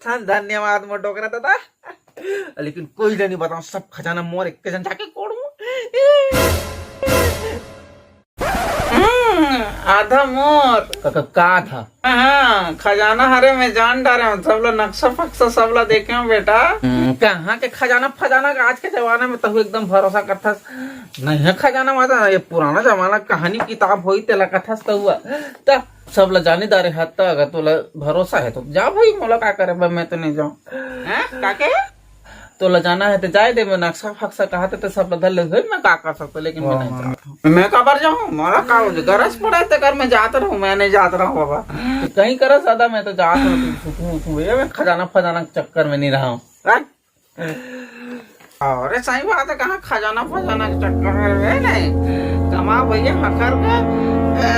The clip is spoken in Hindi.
धन्यवाद मोटोकरा दादा। लेकिन कोई नहीं बताऊं, सब खजाना मोर एक जन जाके कोड़ू। आधा मोर का था। हाँ खजाना हरे में जान डारे हूँ, सब लोग नक्शा फक्सा सब लोग देखे हूँ बेटा। कहाँ के खजाना फजाना का आज के जमाने में तो एकदम भरोसा करता नहीं है। खजाना माता ये पुराना जमाना कहानी किताब हुई तेला कथा तो हुआ तब सब लोग जाने दारे हाथ। अगर तोला भरोसा है तो जा भाई, मोला का करे मैं तो नहीं जाऊँ। काके तोला जाना है तो जाए दे, मैं नक्शा फक्सा कहा तो सब धर ले मैं का कर सकता, लेकिन मैं नहीं जाता। मैं कबर जाऊँ, मोरा का गरज पड़े तो कर मैं जाता रहूँ, मैं नहीं जाता रहूँ बाबा। तो कहीं करा ज्यादा मैं तो जाता हूँ, मैं खजाना फजाना के चक्कर में नहीं रहा हूँ। अरे सही बात है, कहाँ खजाना फजाना के चक्कर में नहीं कमा भैया हकर के